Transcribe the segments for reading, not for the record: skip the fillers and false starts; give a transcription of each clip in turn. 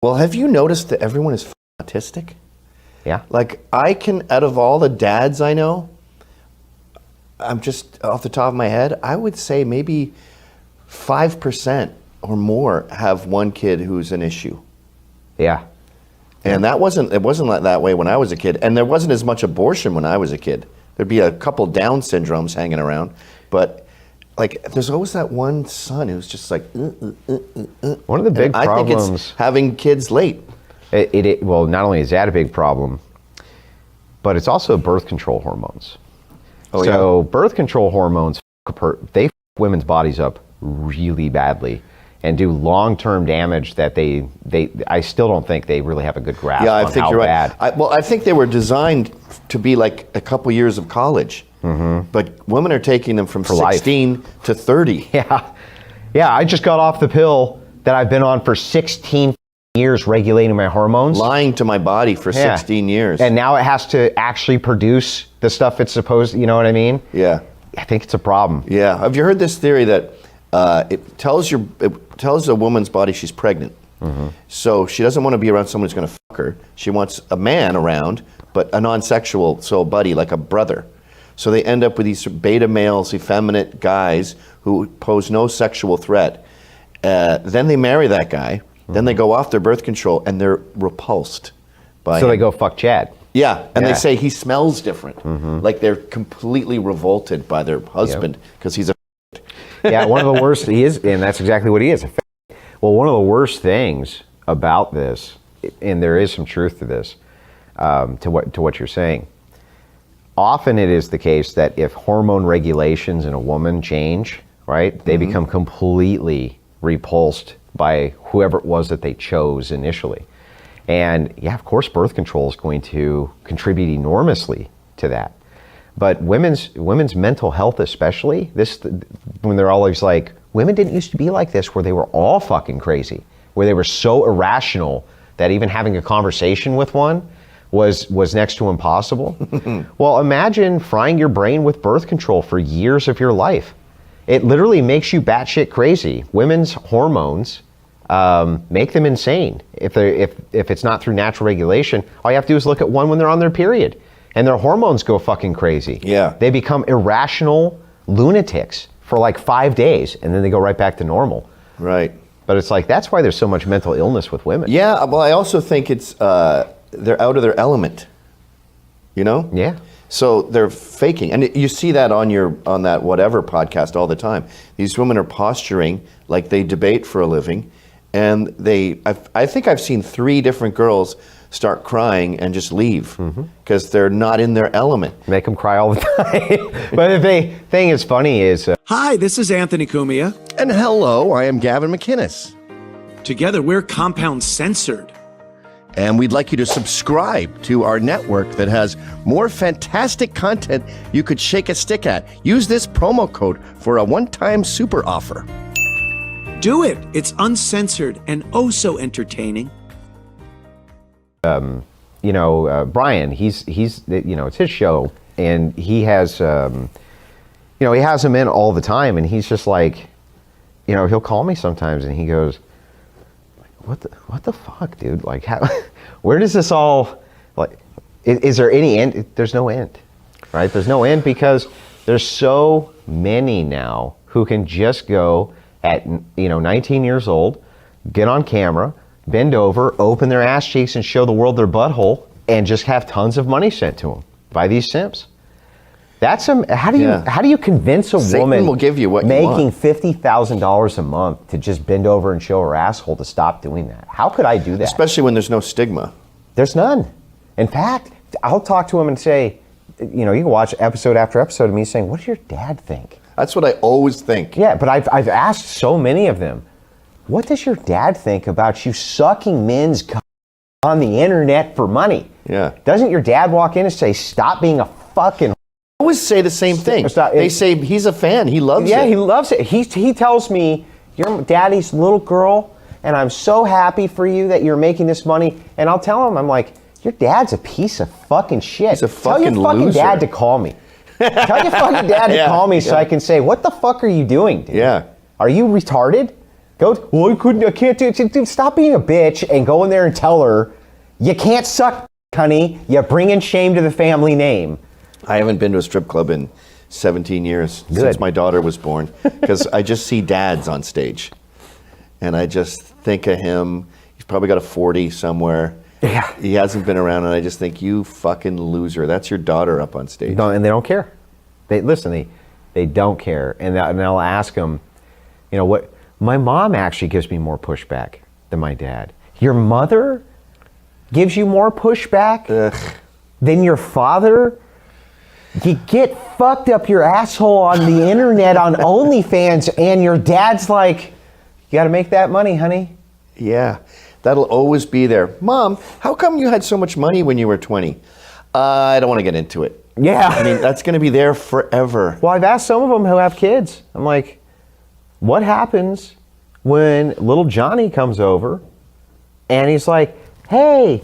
Well, have you noticed that everyone is autistic? Yeah. Like, out of all the dads I know, I'm just off the top of my head, I would say maybe 5% or more have one kid who's an issue. Yeah. And it wasn't like that way when I was a kid. And there wasn't as much abortion when I was a kid. There'd be a couple Down syndromes hanging around. But like, there's always that one son who's just like, One of the big problems. I think it's having kids late. Well, not only is that a big problem, but it's also birth control hormones. So birth control hormones, they f women's bodies up really badly and do long-term damage that I still don't think they really have a good grasp on I think how you're bad. right. I think they were designed to be like a couple years of college. But women are taking them from 16 to 30. Yeah. I just got off the pill that I've been on for 16 years regulating my hormones. Lying to my body for 16 years. And now it has to actually produce the stuff it's supposed to, you know what I mean? Yeah. I think it's a problem. Yeah. Have you heard this theory that it tells a woman's body she's pregnant? So she doesn't want to be around someone who's going to fuck her. She wants a man around, but a non-sexual, so a buddy, like a brother. So they end up with these beta males, effeminate guys who pose no sexual threat. Then they marry that guy. Then they go off their birth control and they're repulsed by him. They go fuck Chad. Yeah, and they say he smells different. Like they're completely revolted by their husband because he's a Yeah, one of the worst, he is, and that's exactly what he is. Well, one of the worst things about this, and there is some truth to this, to what you're saying, often it is the case that if hormone regulations in a woman change, right, they become completely repulsed by whoever it was that they chose initially. And yeah, of course, birth control is going to contribute enormously to that. But women's mental health, especially, when they're always like, women didn't used to be like this, where they were all fucking crazy, where they were so irrational that even having a conversation with one was next to impossible. Well, imagine frying your brain with birth control for years of your life. It literally makes you batshit crazy. Women's hormones make them insane. If it's not through natural regulation, all you have to do is look at one when they're on their period, and their hormones go fucking crazy. Yeah. They become irrational lunatics for like 5 days, and then they go right back to normal. Right. But it's like, that's why there's so much mental illness with women. Yeah, well, I also think it's they're out of their element. You know? Yeah. So they're faking, and you see that on that whatever podcast all the time. These women are posturing like they debate for a living, and I think I've seen 3 different girls start crying and just leave because they're not in their element. Make them cry all the time. But the thing is funny is... Hi, this is Anthony Cumia. And hello, I am Gavin McInnes. Together, we're Compound Censored. And we'd like you to subscribe to our network that has more fantastic content you could shake a stick at. Use this promo code for a one-time super offer. Do it. It's uncensored and oh so entertaining. Brian, he's it's his show, and he has he has him in all the time, and he's just like, he'll call me sometimes and he goes, what the fuck, dude? Like, how, where does this all, like, is there any end? There's no end, right? There's no end because there's so many now who can just go at 19 years old, get on camera, bend over, open their ass cheeks and show the world their butthole, and just have tons of money sent to them by these simps. That's how do you convince a Satan woman will give you what you making want. $50,000 a month to just bend over and show her asshole to stop doing that? How could I do that? Especially when there's no stigma. There's none. In fact, I'll talk to him and say, you can watch episode after episode of me saying, what does your dad think? That's what I always think. Yeah, but I've asked so many of them, what does your dad think about you sucking men's cock on the internet for money? Yeah. Doesn't your dad walk in and say, stop being a fucking... I always say the same thing. They say he's a fan. He loves it. Yeah, he loves it. He tells me, you're daddy's little girl, and I'm so happy for you that you're making this money. And I'll tell him, I'm like, your dad's a piece of fucking shit. He's a fucking Tell your fucking loser. dad to call me. Tell your fucking dad to call me so I can say, what the fuck are you doing, dude? Yeah. Are you retarded? Go, well, I can't do it. Dude, stop being a bitch and go in there and tell her, you can't suck, honey. You're bringing shame to the family name. I haven't been to a strip club in 17 years Good. since my daughter was born, because I just see dads on stage. And I just think of him, he's probably got a 40 somewhere. Yeah. He hasn't been around, and I just think, you fucking loser. That's your daughter up on stage. No, and they don't care. They don't care. And I'll ask them, you know what? My mom actually gives me more pushback than my dad. Your mother gives you more pushback than your father? You get fucked up your asshole on the internet on OnlyFans, and your dad's like, you got to make that money, honey. Yeah, that'll always be there. Mom, how come you had so much money when you were 20? I don't want to get into it. Yeah. I mean, that's going to be there forever. Well, I've asked some of them who have kids. I'm like, what happens when little Johnny comes over and he's like, hey,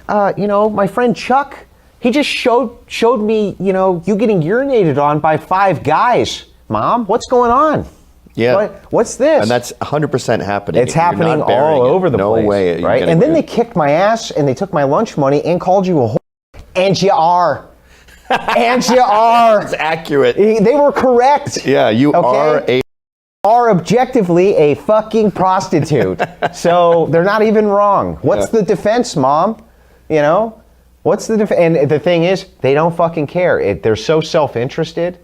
my friend Chuck, he just showed me, you getting urinated on by 5 guys. Mom, what's going on? Yeah. What's this? And that's 100% happening. It's You're happening not burying all it. over the no place. Way. Right? And then they kicked my ass and they took my lunch money and called you a whore. And you are. And you are. It's accurate. They were correct. Yeah, you are objectively a fucking prostitute. So they're not even wrong. What's the defense, Mom? What's the defense? And the thing is, they don't fucking care. They're so self-interested,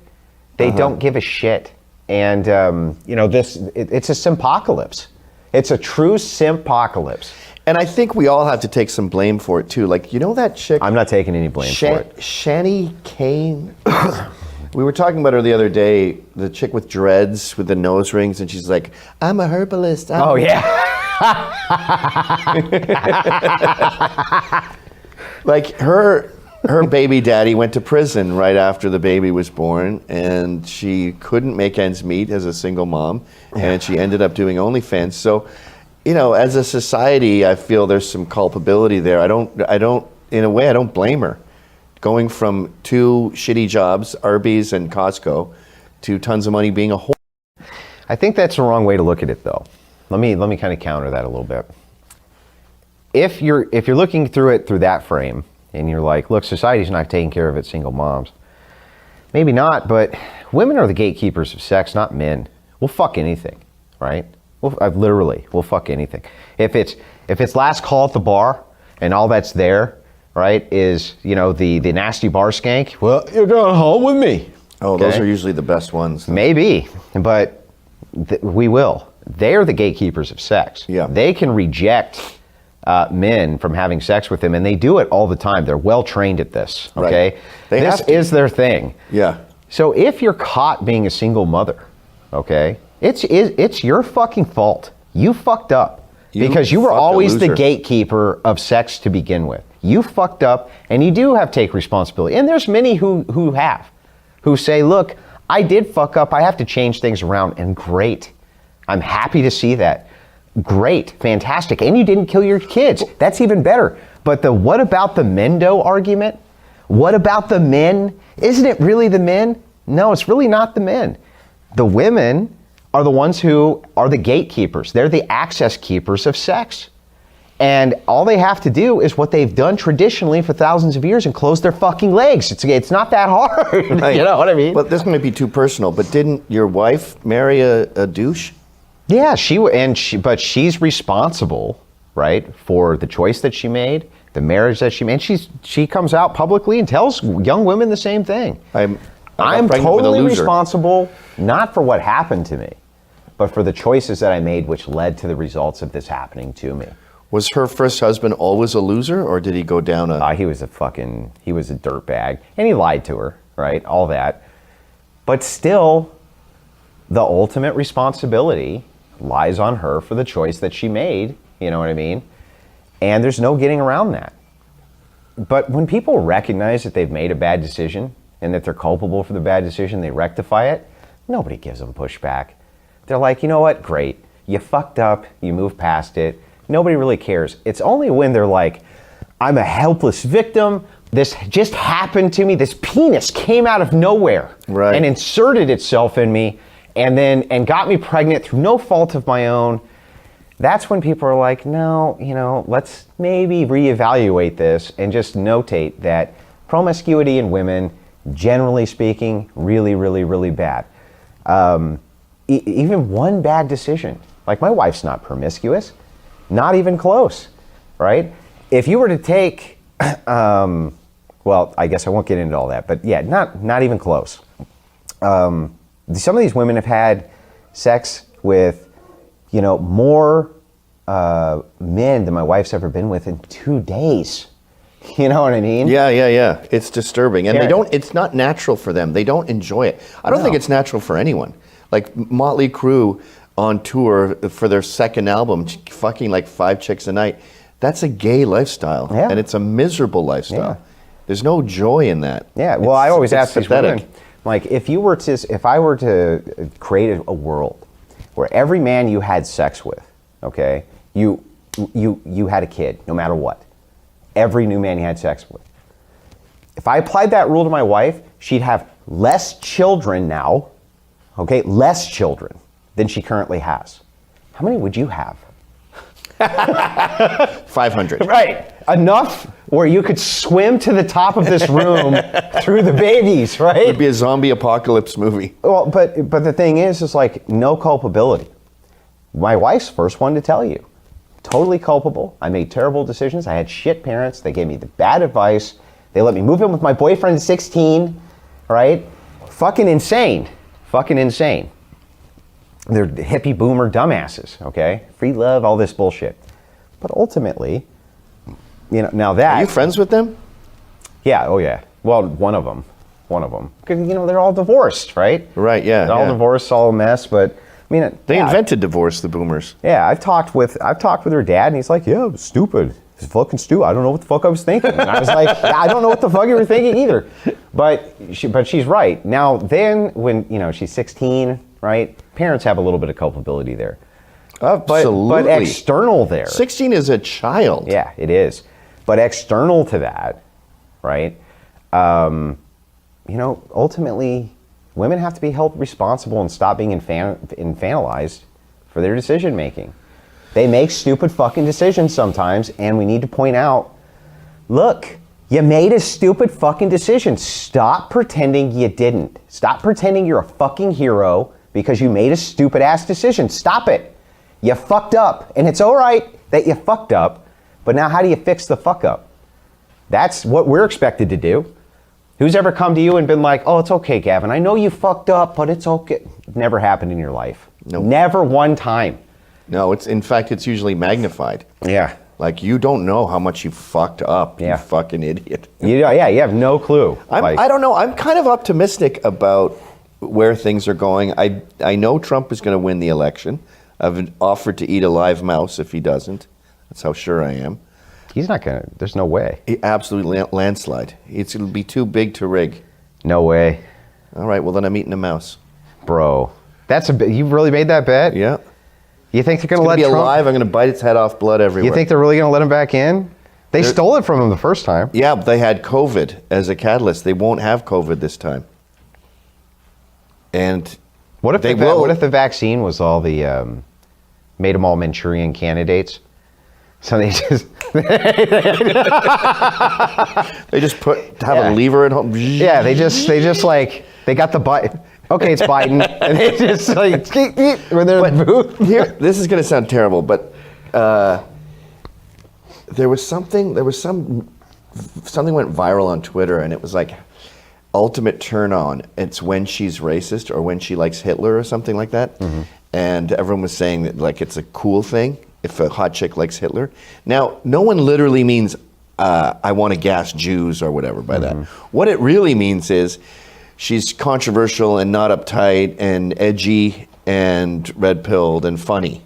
they don't give a shit. And, it's a simpocalypse. It's a true simpocalypse. And I think we all have to take some blame for it, too. Like, that chick... I'm not taking any blame for it. Shani Kane... We were talking about her the other day, the chick with dreads, with the nose rings, and she's like, I'm a herbalist. Yeah. Like, her baby daddy went to prison right after the baby was born, and she couldn't make ends meet as a single mom, and she ended up doing OnlyFans. So, as a society, I feel there's some culpability there. I don't blame her. Going from 2 shitty jobs, Arby's and Costco, to tons of money being a whore. I think that's the wrong way to look at it, though. Let me kind of counter that a little bit. If you're looking through it through that frame, and you're like, look, society's not taking care of its single moms. Maybe not, but women are the gatekeepers of sex, not men. We'll fuck anything, right? We'll fuck anything. If it's last call at the bar, and all that's there, right, is, the nasty bar skank, well, you're going home with me. Oh, okay? Those are usually the best ones. Maybe, but we will. They're the gatekeepers of sex. Yeah. They can reject men from having sex with them, and they do it all the time. They're well trained at this, okay? Right. This is their thing. Yeah. So if you're caught being a single mother, okay, it's your fucking fault. You fucked up. Because you were always the gatekeeper of sex to begin with. You fucked up, and you do have to take responsibility. And there's many who say, look, I did fuck up. I have to change things around. And great. I'm happy to see that. Great. Fantastic. And you didn't kill your kids. That's even better. But the what about the Mendo argument? What about the men? Isn't it really the men? No, it's really not the men. The women are the ones who are the gatekeepers. They're the access keepers of sex. And all they have to do is what they've done traditionally for thousands of years and close their fucking legs. It's not that hard. Right. You know what I mean? But this might be too personal, but didn't your wife marry a douche? Yeah, but she's responsible, right, for the choice that she made, the marriage that she made. She comes out publicly and tells young women the same thing. I'm totally responsible, not for what happened to me, but for the choices that I made, which led to the results of this happening to me. Was her first husband always a loser, or did he go down he was a dirtbag, and he lied to her, right? All that. But still, the ultimate responsibility lies on her for the choice that she made, you know what I mean? And there's no getting around that. But when people recognize that they've made a bad decision and that they're culpable for the bad decision, they rectify it, nobody gives them pushback. They're like, you know what, great. You fucked up, you moved past it. Nobody really cares. It's only when they're like, I'm a helpless victim, this just happened to me, this penis came out of nowhere and inserted itself in me and got me pregnant through no fault of my own, That's when people are like, no, let's maybe reevaluate this and just notate that promiscuity in women, generally speaking, really, really, really bad. Even one bad decision, like my wife's not promiscuous, not even close, right? If you were to take, well, I guess I won't get into all that, but yeah, not even close. Some of these women have had sex with, more men than my wife's ever been with in 2 days. You know what I mean? Yeah. It's disturbing. And Yeah. it's not natural for them. They don't enjoy it. I don't think it's natural for anyone. Like Motley Crue on tour for their second album, fucking like 5 chicks a night. That's a gay lifestyle. Yeah. And it's a miserable lifestyle. Yeah. There's no joy in that. Yeah, well, I always ask these pathetic. women, like, if I were to create a world where every man you had sex with, okay, you had a kid, no matter what, every new man you had sex with. If I applied that rule to my wife, she'd have less children now, okay, less children than she currently has. How many would you have? 500. Right. Enough where you could swim to the top of this room through the babies, right? It'd be a zombie apocalypse movie. Well, but the thing is like no culpability. My wife's first one to tell you. Totally culpable. I made terrible decisions. I had shit parents. They gave me the bad advice. They let me move in with my boyfriend at 16, right? Fucking insane. Fucking insane. They're hippie boomer dumbasses, okay? Free love, all this bullshit. But ultimately, now that... Are you friends with them? Yeah, oh yeah. Well, one of them. Because, they're all divorced, right? Right, yeah. They're all divorced, all a mess, but, They yeah, invented divorce, the boomers. Yeah, I've talked with her dad, and he's like, yeah, it was stupid. It's fucking stupid. I don't know what the fuck I was thinking. And I was like, yeah, I don't know what the fuck you were thinking either. But she's right. Now, then, when, she's 16, right? Parents have a little bit of culpability there. Absolutely. But external there. 16 is a child. Yeah, it is. But external to that, right? Ultimately, women have to be held responsible and stop being infantilized for their decision making. They make stupid fucking decisions sometimes, and we need to point out, look, you made a stupid fucking decision. Stop pretending you didn't. Stop pretending you're a fucking hero because you made a stupid ass decision. Stop it. You fucked up, and it's all right that you fucked up, but now how do you fix the fuck up? That's what we're expected to do. Who's ever come to you and been like, oh, it's okay, Gavin. I know you fucked up, but it's okay. Never happened in your life. No. Never one time. No, in fact, it's usually magnified. Yeah. Like, you don't know how much you fucked up, Yeah. you fucking idiot. You have no clue. I don't know. I'm kind of optimistic about where things are going. I know Trump is going to win the election. I've offered to eat a live mouse if he doesn't. That's how sure I am. He's not going to. There's no way. Absolutely landslide. It'll be too big to rig. No way. All right, well, then I'm eating a mouse. Bro. You really made that bet? Yeah. You think they're going to It's let going to be Trump? alive. I'm going to bite its head off, blood everywhere. You think they're really going to let him back in? They stole it from him the first time. Yeah, but they had COVID as a catalyst. They won't have COVID this time. And What if they the, will. What if the vaccine was all the made them all Manchurian candidates? So they just They just have a lever at home. yeah they just like they got the button. Okay, it's Biden, and they just like when they're in the booth. Here, this is going to sound terrible, but something went viral on Twitter, and it was like ultimate turn on. It's when she's racist or when she likes Hitler or something like that. Mm-hmm. And everyone was saying that like it's a cool thing if a hot chick likes Hitler. Now, no one literally means I want to gas Jews or whatever by that. What it really means is she's controversial and not uptight and edgy and red-pilled and funny.